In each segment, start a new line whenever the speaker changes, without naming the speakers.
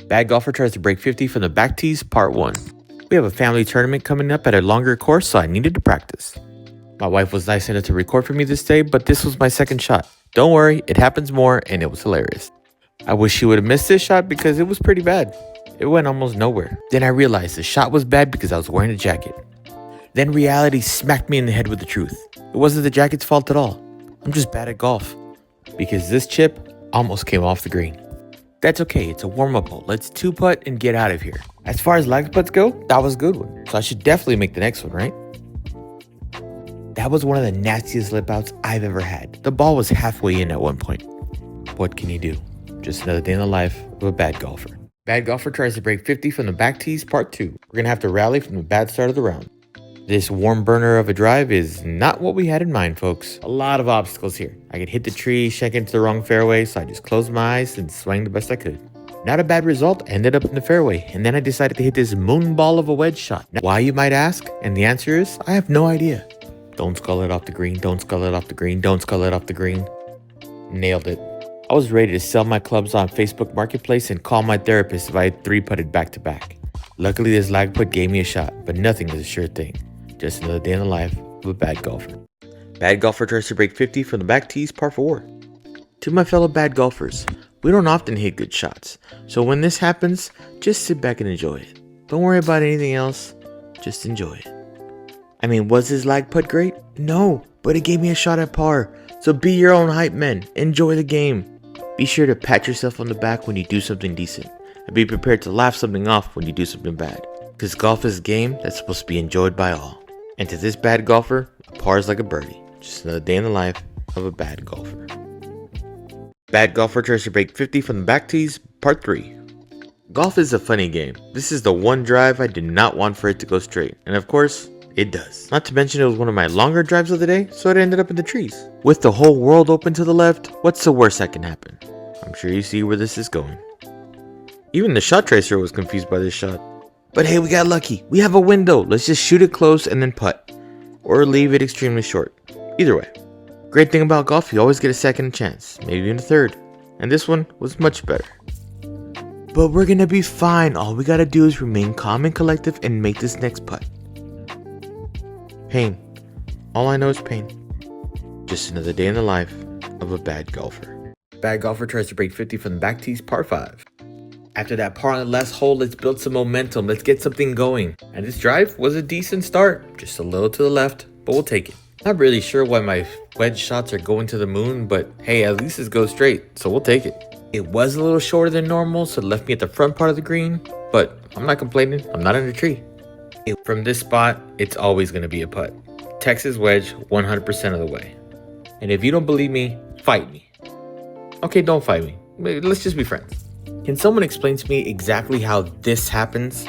Bad golfer tries to break 50 from the back tees, part 1. We have a family tournament coming up at a longer course, so I needed to practice. My wife was nice enough to record for me this day, but this was my second shot. Don't worry, it happens more, and it was hilarious. I wish she would have missed this shot because it was pretty bad. It went almost nowhere. Then I realized the shot was bad because I was wearing a jacket. Then reality smacked me in the head with the truth. It wasn't the jacket's fault at all. I'm just bad at golf. Because this chip almost came off the green. That's okay, it's a warm-up hole. Let's 2-putt and get out of here. As far as lag putts go, that was a good one. So I should definitely make the next one, right? That was one of the nastiest lip outs I've ever had. The ball was halfway in at one point. What can you do? Just another day in the life of a bad golfer. Bad golfer tries to break 50 from the back tees, part 2. We're gonna have to rally from the bad start of the round. This warm burner of a drive is not what we had in mind, folks. A lot of obstacles here. I could hit the tree, shank into the wrong fairway, so I just closed my eyes and swang the best I could. Not a bad result, ended up in the fairway, and then I decided to hit this moon ball of a wedge shot. Now, why, you might ask? And the answer is, I have no idea. Don't scull it off the green, don't scull it off the green, don't scull it off the green. Nailed it. I was ready to sell my clubs on Facebook Marketplace and call my therapist if I had 3-putted back to back. Luckily, this lag putt gave me a shot, but nothing is a sure thing. Just another day in the life of a bad golfer. Bad golfer tries to break 50 from the back tees, par 4. To my fellow bad golfers, we don't often hit good shots, so when this happens, just sit back and enjoy it. Don't worry about anything else, just enjoy it. I mean, was this lag putt great? No, but it gave me a shot at par, so be your own hype man, enjoy the game. Be sure to pat yourself on the back when you do something decent, and be prepared to laugh something off when you do something bad. Because golf is a game that's supposed to be enjoyed by all. And to this bad golfer, a par is like a birdie. Just another day in the life of a bad golfer. Bad golfer tries to break 50 from the back tees, part 3. Golf is a funny game. This is the one drive I did not want for it to go straight. And of course, it does. Not to mention it was one of my longer drives of the day, so it ended up in the trees. With the whole world open to the left, what's the worst that can happen? I'm sure you see where this is going. Even the shot tracer was confused by this shot. But hey, we got lucky. We have a window. Let's just shoot it close and then putt. Or leave it extremely short. Either way. Great thing about golf, you always get a second chance. Maybe even a third. And this one was much better. But we're gonna be fine. All we gotta do is remain calm and collective and make this next putt. Pain. All I know is pain. Just another day in the life of a bad golfer. Bad golfer tries to break 50 from the back tees, par 5. After that par on the last hole, let's build some momentum. Let's get something going. And this drive was a decent start. Just a little to the left, but we'll take it. Not really sure why my wedge shots are going to the moon, but hey, at least it goes straight, so we'll take it. It was a little shorter than normal, so it left me at the front part of the green, but I'm not complaining. I'm not in a tree. From this spot, it's always going to be a putt. Texas wedge 100% of the way. And if you don't believe me, fight me. Okay, don't fight me. Let's just be friends. Can someone explain to me exactly how this happens?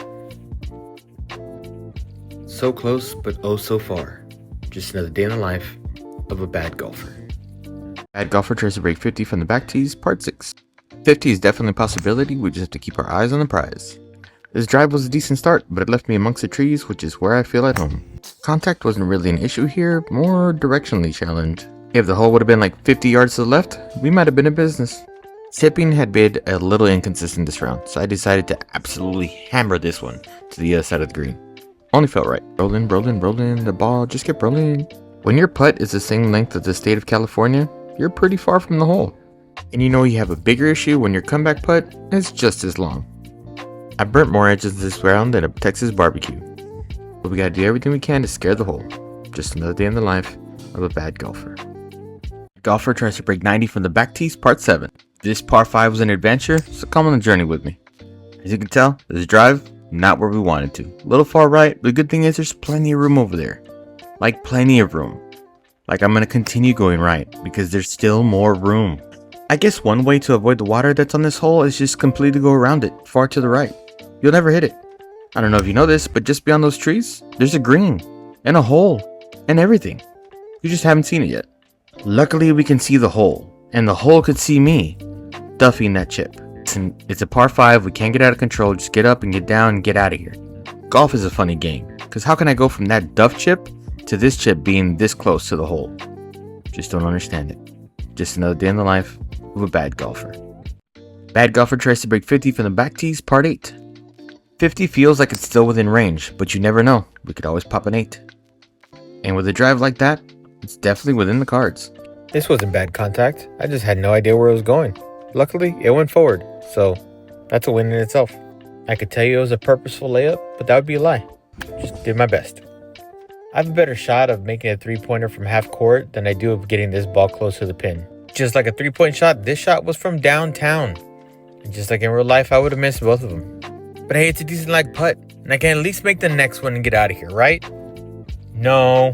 So close, but oh so far. Just another day in the life of a bad golfer. Bad golfer tries to break 50 from the back tees, part 6. 50 is definitely a possibility, we just have to keep our eyes on the prize. This drive was a decent start, but it left me amongst the trees, which is where I feel at home. Contact wasn't really an issue here, more directionally challenged. If the hole would have been like 50 yards to the left, we might have been in business. Tipping had been a little inconsistent this round, so I decided to absolutely hammer this one to the other side of the green. Only felt right. Rolling, rolling, rolling, the ball just kept rolling. When your putt is the same length as the state of California, you're pretty far from the hole. And you know you have a bigger issue when your comeback putt is just as long. I burnt more edges this round than a Texas barbecue. But we gotta do everything we can to scare the hole. Just another day in the life of a bad golfer. Golfer tries to break 90 from the back tees, part 7. This par 5 was an adventure, so come on the journey with me. As you can tell, this drive, not where we wanted to. A little far right, but the good thing is there's plenty of room over there. Like plenty of room. Like I'm gonna continue going right, because there's still more room. I guess one way to avoid the water that's on this hole is just completely go around it, far to the right. You'll never hit it. I don't know if you know this, but just beyond those trees, there's a green, and a hole, and everything. You just haven't seen it yet. Luckily we can see the hole, and the hole could see me. Duffing that chip. It's a par 5, we can't get out of control, just get up and get down and get out of here. Golf is a funny game, because how can I go from that duff chip to this chip being this close to the hole? Just don't understand it. Just another day in the life of a bad golfer. Bad golfer tries to break 50 from the back tees, part 8. 50 feels like it's still within range, but you never know. We could always pop an 8. And with a drive like that, it's definitely within the cards. This wasn't bad contact. I just had no idea where it was going. Luckily, it went forward, so that's a win in itself. I could tell you it was a purposeful layup, but that would be a lie. Just did my best. I have a better shot of making a three-pointer from half court than I do of getting this ball close to the pin. Just like a three-point shot, this shot was from downtown. And just like in real life, I would have missed both of them. But hey, it's a decent like putt, and I can at least make the next one and get out of here, right? No,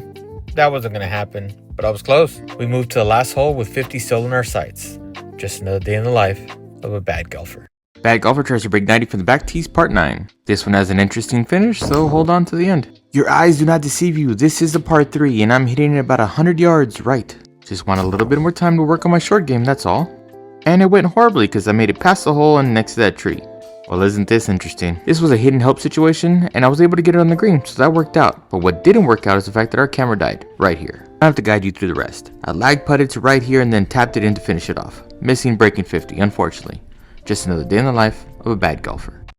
that wasn't going to happen, but I was close. We moved to the last hole with 50 still in our sights. Just another day in the life of a bad golfer. Bad golfer tries to break 90 from the back tees, part 9. This one has an interesting finish, so hold on to the end. Your eyes do not deceive you. This is a par 3, and I'm hitting it about 100 yards right. Just want a little bit more time to work on my short game, that's all. And it went horribly because I made it past the hole and next to that tree. Well, isn't this interesting? This was a hidden help situation, and I was able to get it on the green, so that worked out. But what didn't work out is the fact that our camera died right here. I have to guide you through the rest. I lag putted to right here and then tapped it in to finish it off. Missing breaking 50, unfortunately. Just another day in the life of a bad golfer.